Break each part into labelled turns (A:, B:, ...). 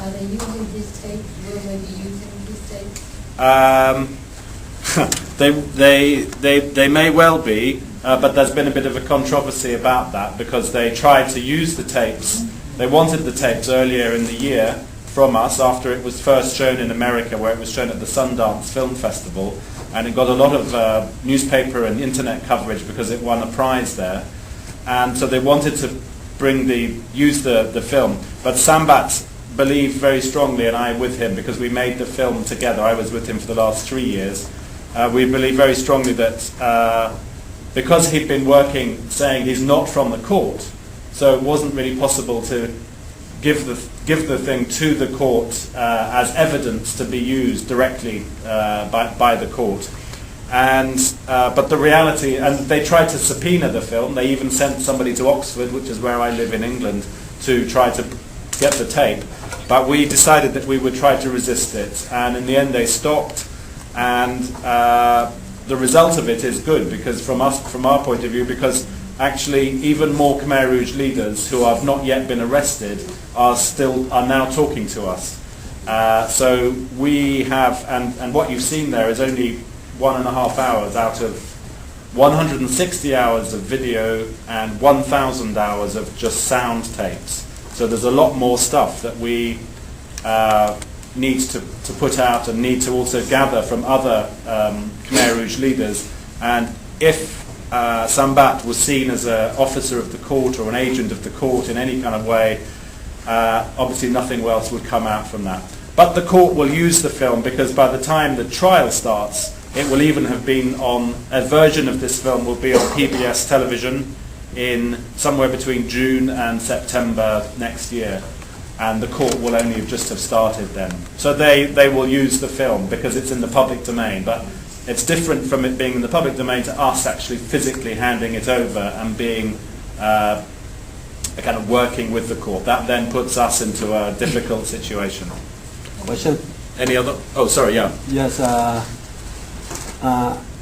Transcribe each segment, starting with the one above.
A: Are they using this tape? Will they be using this tape?
B: They may well be, but there's been a bit of a controversy about that because they tried to use the tapes. They wanted the tapes earlier in the year from us after it was first shown in America, where it was shown at the Sundance Film Festival, and it got a lot of newspaper and internet coverage because it won a prize there. And so they wanted to use the film. But Sambath believed very strongly, and I with him, because we made the film together. I was with him for the last 3 years. We believe very strongly that because he'd been working, saying he's not from the court, so it wasn't really possible to give the thing to the court as evidence to be used directly by the court. But the reality, and they tried to subpoena the film. They even sent somebody to Oxford, which is where I live in England, to try to get the tape. But we decided that we would try to resist it, and in the end they stopped. And the result of it is good, because from our point of view, because actually even more Khmer Rouge leaders who have not yet been arrested are now talking to us. So we have, and what you've seen there is only 1.5 hours out of 160 hours of video and 1,000 hours of just sound tapes. So there's a lot more stuff that we need to put out and need to also gather from other Khmer Rouge leaders. And if Sambath was seen as an officer of the court or an agent of the court in any kind of way, obviously nothing else would come out from that. But the court will use the film because by the time the trial starts, it will even have been on, a version of this film will be on PBS television in somewhere between June and September next year. And the court will only just have started then. So they will use the film because it's in the public domain. But it's different from it being in the public domain to us actually physically handing it over and being a kind of working with the court. That then puts us into a difficult situation.
C: Question?
B: Any other? Oh, sorry, yeah.
C: Yes,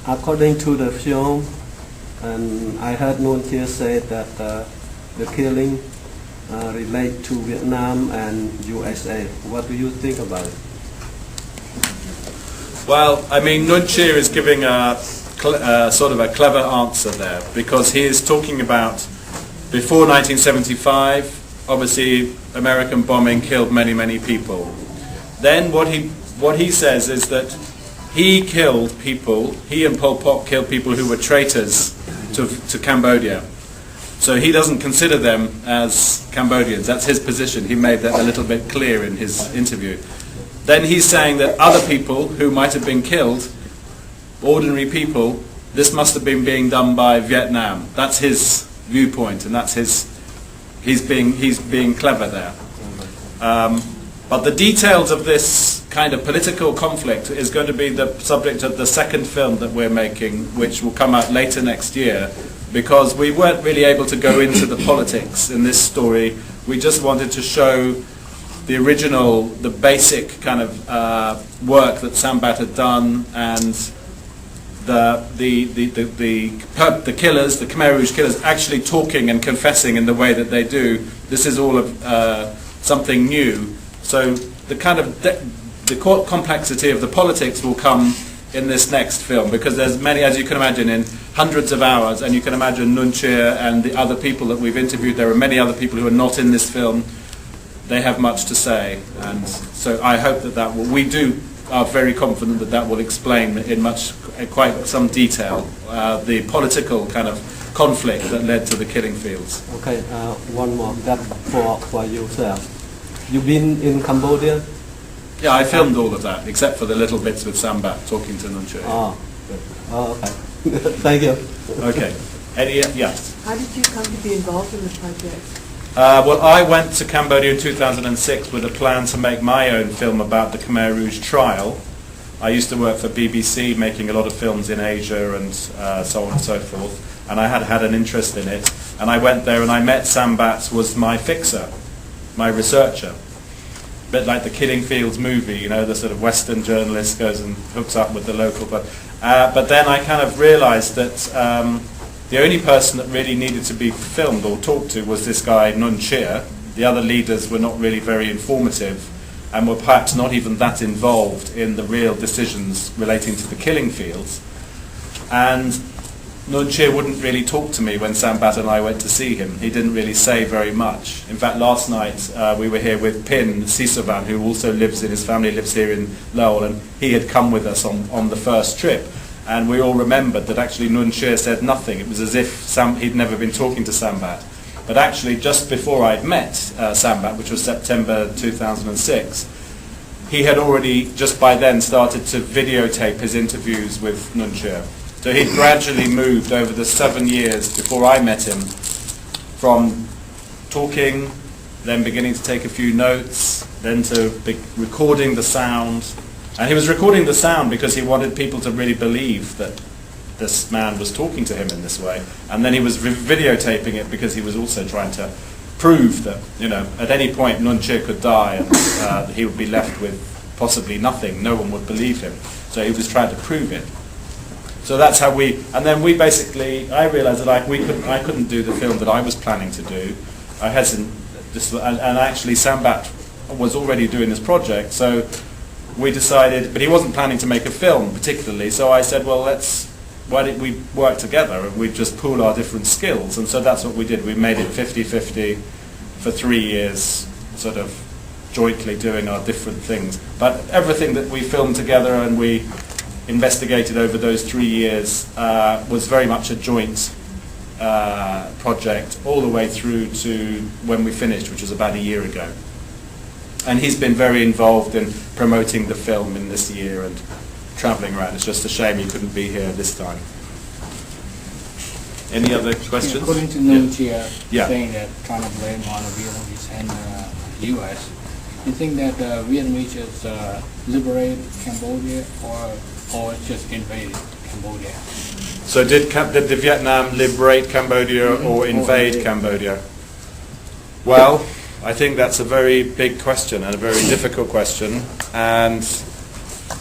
C: according to the film, and I heard Nuon Chea say that the killing relate to Vietnam and USA. What do you think about it?
B: Well, I mean, Nuon Chea is giving a sort of a clever answer there, because he is talking about before 1975, obviously American bombing killed many, many people. Then what he says is that he killed people, he and Pol Pot killed people who were traitors to Cambodia. So he doesn't consider them as Cambodians. That's his position. He made that a little bit clear in his interview. Then he's saying that other people who might have been killed, ordinary people, this must have been being done by Vietnam. That's his viewpoint, and that's he's being clever there. But the details of this kind of political conflict is going to be the subject of the second film that we're making, which will come out later next year, because we weren't really able to go into the politics in this story. We just wanted to show the original, the basic kind of work that Sambath had done, and the killers, the Khmer Rouge killers, actually talking and confessing in the way that they do. This is all of something new. So the kind of the complexity of the politics will come in this next film, because there's many, as you can imagine, in hundreds of hours, and you can imagine Nuon Chea and the other people that we've interviewed. There are many other people who are not in this film. They have much to say, and so I hope that are very confident that will explain in quite some detail the political kind of conflict that led to the killing fields.
C: Okay, one more. That for yourself. You've been in Cambodia?
B: Yeah, I filmed all of that, except for the little bits with Sambath talking to Nuon Chea.
C: Oh, good. Oh, okay. Thank you.
B: Okay. Yes.
D: How did you come to be involved in the project?
B: Well, I went to Cambodia in 2006 with a plan to make my own film about the Khmer Rouge trial. I used to work for BBC, making a lot of films in Asia and so on and so forth, and I had an interest in it. And I went there and I met Sambath, was my fixer, my researcher. A bit like the Killing Fields movie, you know, the sort of Western journalist goes and hooks up with the local. But then I kind of realised that the only person that really needed to be filmed or talked to was this guy Nuon Chea. The other leaders were not really very informative. and were perhaps not even that involved in the real decisions relating to the killing fields. And Nuon Chea wouldn't really talk to me when Sambath and I went to see him. He didn't really say very much. In fact, last night we were here with Pin Sisovan, who also his family lives here in Lowell, and he had come with us on the first trip. And we all remembered that actually Nuon Chea said nothing. It was as if he'd never been talking to Sambath. But actually, just before I'd met Sambath, which was September 2006, he had already, just by then, started to videotape his interviews with Nuon Chea. So he'd gradually moved over the 7 years before I met him from talking, then beginning to take a few notes, then to recording the sound. And he was recording the sound because he wanted people to really believe that this man was talking to him in this way. And then he was videotaping it because he was also trying to prove that, at any point Nuon Chea could die and he would be left with possibly nothing. No one would believe him. So he was trying to prove it. So that's how and then we basically, I realized that I couldn't do the film that I was planning to do. I hadn't, and actually Sambath was already doing this project, so we decided, but he wasn't planning to make a film particularly, so I said, well, why don't we work together and we just pool our different skills, and so that's what we did. We made it 50-50 for 3 years, sort of jointly doing our different things. But everything that we filmed together and we investigated over those 3 years was very much a joint project all the way through to when we finished, which was about a year ago. And he's been very involved in promoting the film in this year and travelling around. It's just a shame he couldn't be here this time. Any other questions?
E: According to Nuon Chea,
B: Yeah.
E: saying that trying to blame on the Vietnamese and U.S., you think that Vietnamese just liberate Cambodia or just invade Cambodia?
B: So did the Vietnam liberate Cambodia or invade Cambodia? Well, I think that's a very big question and a very difficult question, and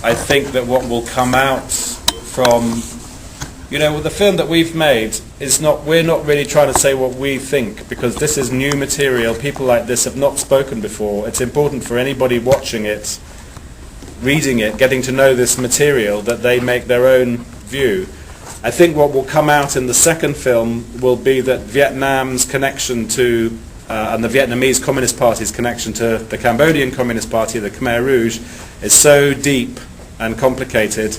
B: I think that what will come out from, the film that we've made is we're not really trying to say what we think, because this is new material. People like this have not spoken before. It's important for anybody watching it, reading it, getting to know this material, that they make their own view. I think what will come out in the second film will be that Vietnam's connection to and the Vietnamese Communist Party's connection to the Cambodian Communist Party, the Khmer Rouge, is so deep and complicated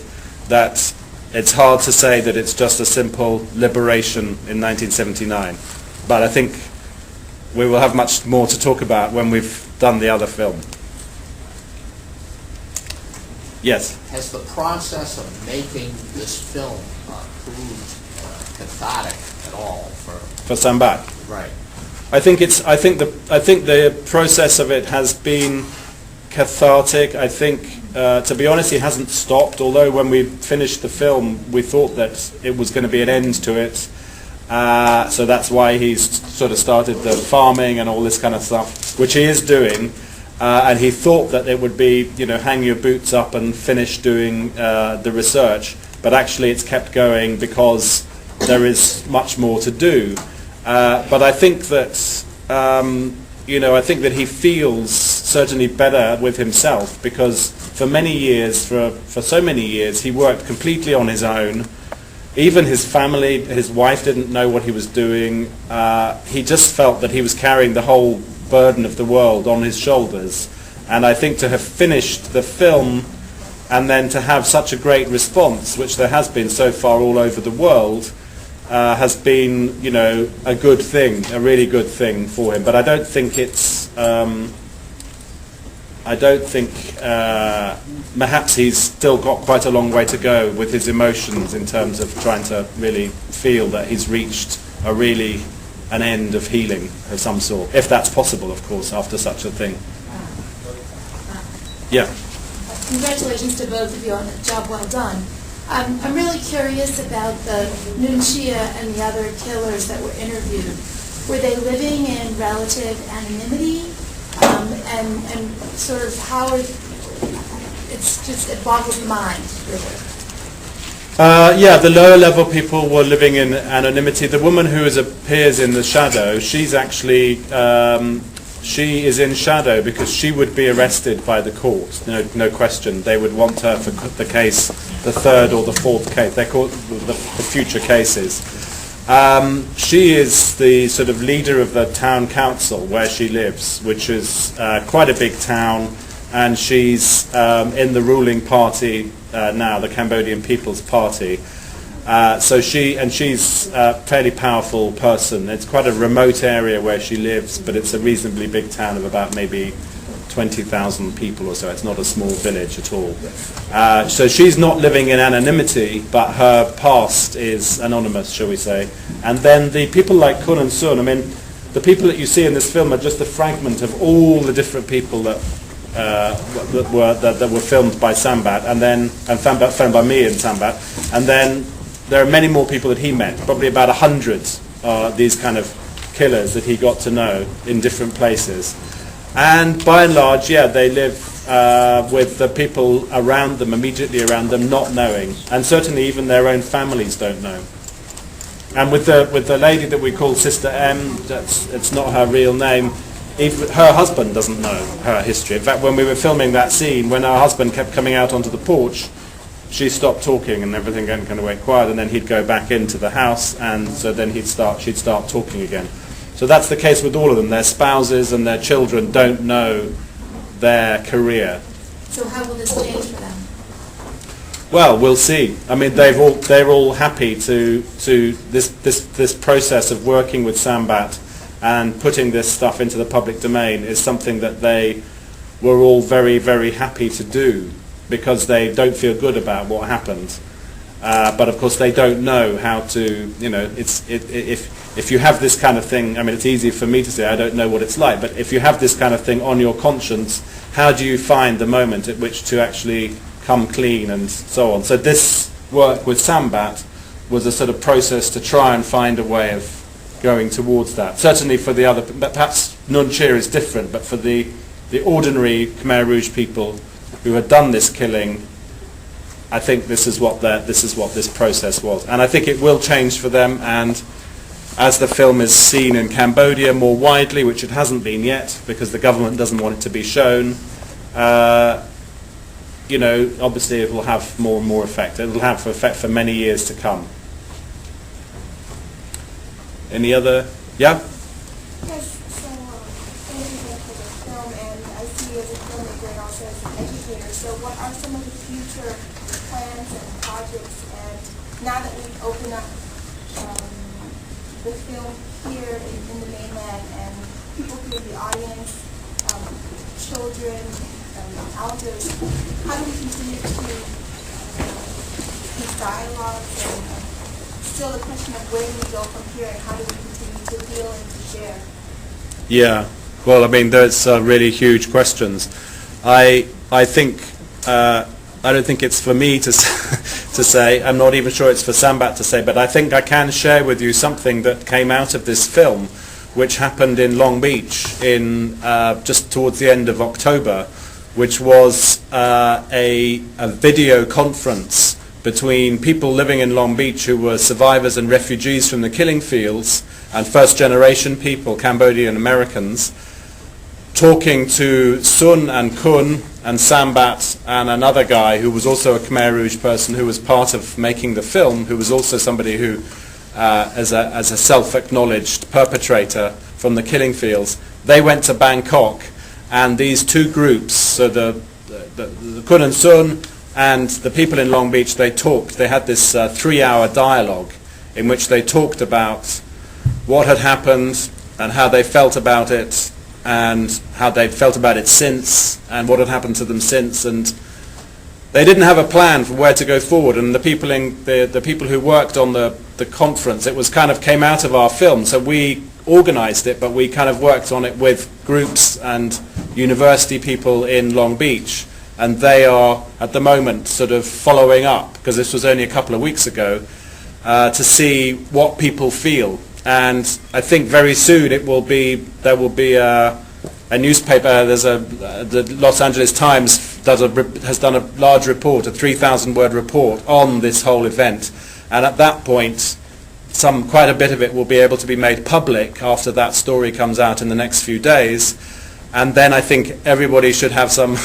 B: that it's hard to say that it's just a simple liberation in 1979. But I think we will have much more to talk about when we've done the other film. Yes?
F: Has the process of making this film proved cathartic at all
B: For Sambath?
F: Right.
B: I think the process of it has been cathartic. I think, to be honest, he hasn't stopped. Although when we finished the film, we thought that it was going to be an end to it. So that's why he's sort of started the farming and all this kind of stuff, which he is doing. And he thought that it would be, hang your boots up and finish doing the research. But actually, it's kept going because there is much more to do. But I think that I think that he feels certainly better with himself, because for many years, for so many years, he worked completely on his own. Even his family, his wife didn't know what he was doing. He just felt that he was carrying the whole burden of the world on his shoulders. And I think to have finished the film and then to have such a great response, which there has been so far all over the world, has been, a good thing, a really good thing for him. But I don't think it's, perhaps he's still got quite a long way to go with his emotions in terms of trying to really feel that he's reached an end of healing of some sort, if that's possible, of course, after such a thing. Yeah.
G: Congratulations to both of you on a job well done. I'm really curious about the Nuon Chea and the other killers that were interviewed. Were they living in relative anonymity? And sort of how it boggles the mind, really.
B: The lower level people were living in anonymity. The woman who appears in the shadow, she's actually she is in shadow because she would be arrested by the court. No question. They would want her for the case, the third or the fourth case. They call it the future cases. She is the sort of leader of the town council where she lives, which is quite a big town, and she's in the ruling party now, the Cambodian People's Party. So she's a fairly powerful person. It's quite a remote area where she lives, but it's a reasonably big town of about maybe 20,000 people or so. It's not a small village at all. So she's not living in anonymity, but her past is anonymous, shall we say. And then the people like Kun and Sun, I mean, the people that you see in this film are just a fragment of all the different people that were filmed by Sambath, and filmed by me and Sambath, and then there are many more people that he met, probably about 100 these kind of killers that he got to know in different places. And by and large, yeah, they live with the people around them, immediately around them, not knowing. And certainly even their own families don't know. And with the lady that we call Sister M, it's not her real name, even her husband doesn't know her history. In fact, when we were filming that scene, when our husband kept coming out onto the porch, she stopped talking and everything kind of went quiet, and then he'd go back into the house, and so then she'd start talking again. So that's the case with all of them. Their spouses and their children don't know their career.
G: So how will this change for them?
B: Well, we'll see. I mean, they're all happy to this process of working with Sambath and putting this stuff into the public domain is something that they were all very, very happy to do, because they don't feel good about what happened. But of course they don't know how to, if you have this kind of thing, I mean, it's easy for me to say I don't know what it's like, but if you have this kind of thing on your conscience, how do you find the moment at which to actually come clean and so on? So this work with Sambath was a sort of process to try and find a way of going towards that. Certainly for the other, but perhaps Nunchia is different, but for the ordinary Khmer Rouge people who had done this killing, I think this is what this process was, and I think it will change for them. And as the film is seen in Cambodia more widely, which it hasn't been yet because the government doesn't want it to be shown, obviously it will have more and more effect. It will have effect for many years to come. Any other? Yeah.
H: Yes, so thank you again for the film, and I see you as a filmmaker and also as an educator. So what are some of the future plans and projects, and now that we've opened up the film here in the mainland and people through the audience, children, elders, how do we continue to these dialogues, and still the question of where do we go from here and how do we continue to heal and to share?
B: Yeah, well, I mean, those are really huge questions. I think I don't think it's for me to say. I'm not even sure it's for Sambath to say, but I think I can share with you something that came out of this film, which happened in Long Beach in just towards the end of October, which was a video conference between people living in Long Beach who were survivors and refugees from the killing fields and first-generation people, Cambodian Americans, talking to Sun and Kun and Sambath and another guy who was also a Khmer Rouge person who was part of making the film, who was also somebody who, as a self-acknowledged perpetrator from the killing fields. They went to Bangkok, and these two groups, so the Kun and Sun and the people in Long Beach, they talked. They had this 3-hour dialogue in which they talked about what had happened and how they felt about it, and how they'd felt about it since, and what had happened to them since. And they didn't have a plan for where to go forward. And the people the people who worked on the conference, it was kind of came out of our film. So we organized it, but we kind of worked on it with groups and university people in Long Beach. And they are, at the moment, sort of following up, because this was only a couple of weeks ago, to see what people feel. And I think very soon there will be a newspaper. The Los Angeles Times has done a large report, a 3,000-word report on this whole event. And at that point, quite a bit of it will be able to be made public after that story comes out in the next few days. and then I think everybody should have some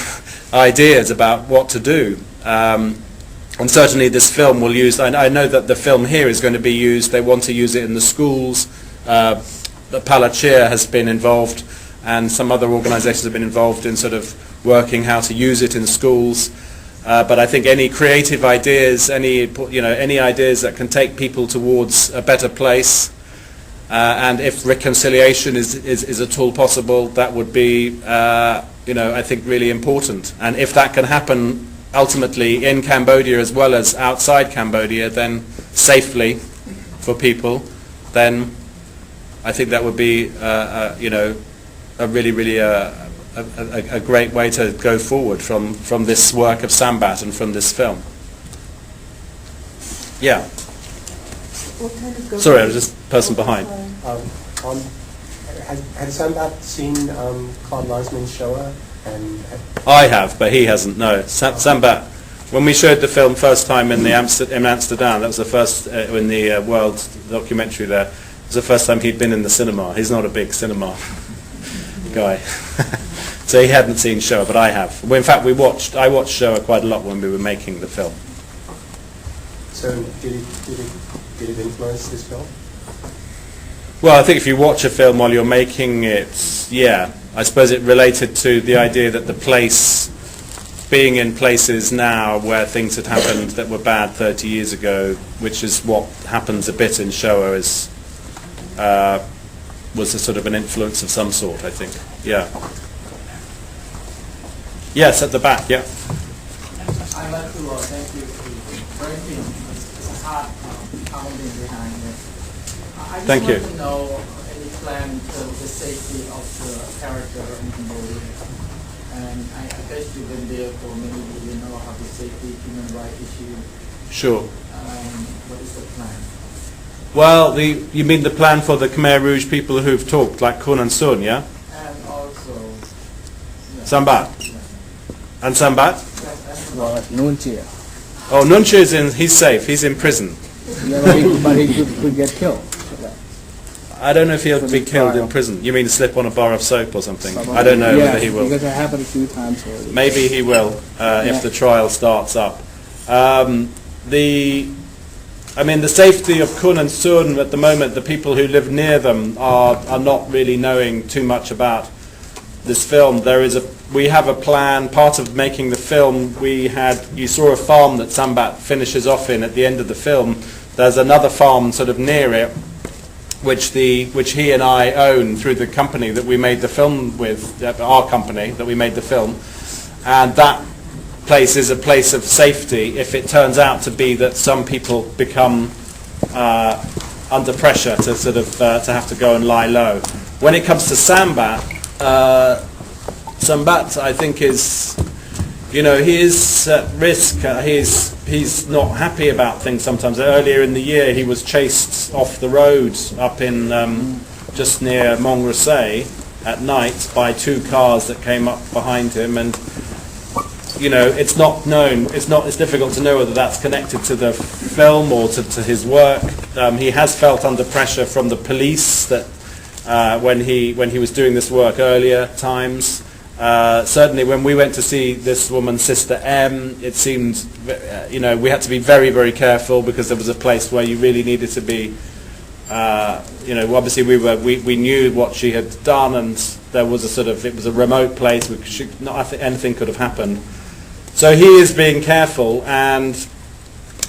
B: ideas about what to do. And certainly this film will use, I know that the film here is going to be used, they want to use it in the schools. The Palachir has been involved, and some other organisations have been involved in sort of working how to use it in schools. But I think any creative ideas, any ideas that can take people towards a better place, and if reconciliation is at all possible, that would be, I think really important. And if that can happen ultimately in Cambodia as well as outside Cambodia, then safely for people, then I think that would be, a really a great way to go forward from this work of Sambath and from this film. Yeah.
D: What kind of
B: Sorry, I was just the person behind.
I: Has Sambath seen Claude Lanzmann's Shoah?
B: I have, but he hasn't. No, Sambath. When we showed the film first time in Amsterdam, that was the first in the world documentary there. It was the first time he'd been in the cinema. He's not a big cinema guy, so he hadn't seen Shoah, but I have. Well, in fact, I watched Shoah quite a lot when we were making the film.
I: So did it influence this film?
B: Well, I think if you watch a film while you're making it, yeah, I suppose it related to the idea that the place, being in places now where things had happened that were bad 30 years ago, which is what happens a bit in Shoah, was a sort of an influence of some sort, I think. Yeah. Yes, at the back, yeah.
J: I'd like to thank you for breaking the heart pounding behind it. I just
B: Thank you.
J: want to know any plan for the safety of the character in Cambodia. And I guess you've been there for many years, you know how the safety, human rights issue.
B: Sure.
J: What is the plan?
B: Well, you mean the plan for the Khmer Rouge people who've talked, like Kun and Sun, yeah?
J: And also... Yeah.
B: Sambath?
J: Yeah.
B: And Sambath?
E: Well, Nunchia.
B: Oh, Nunchia he's safe, he's in prison.
E: Yeah, but he could get killed.
B: I don't know if he'll be killed in prison. You mean slip on a bar of soap or something? I don't know whether he will.
E: Because it happened a few times already.
B: Maybe he will if the trial starts up. The safety of Kun and Sun at the moment, the people who live near them are not really knowing too much about this film. We have a plan. Part of making the film, you saw a farm that Sambath finishes off in at the end of the film. There's another farm sort of near it, which he and I own through the company that we made the film with, our company that we made the film, and that place is a place of safety if it turns out to be that some people become under pressure to sort of to have to go and lie low. When it comes to Sambath, I think is, he is at risk. He's not happy about things sometimes. Earlier in the year, he was chased off the road up in just near Mong Rasay at night by two cars that came up behind him, and it's not known. It's difficult to know whether that's connected to the film or to his work. He has felt under pressure from the police that when he was doing this work earlier times. Certainly when we went to see this woman's sister M, it seemed, we had to be very, very careful because there was a place where you really needed to be, obviously we knew what she had done, and there was it was a remote place, anything could have happened. So he is being careful, and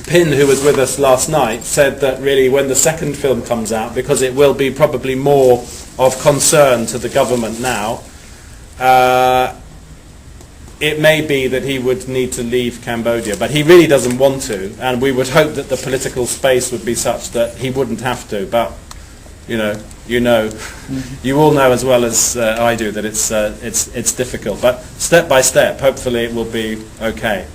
B: Pin, who was with us last night, said that really when the second film comes out, because it will be probably more of concern to the government now, it may be that he would need to leave Cambodia, but he really doesn't want to, and we would hope that the political space would be such that he wouldn't have to, but you all know as well as I do that it's difficult, but step by step hopefully it will be okay.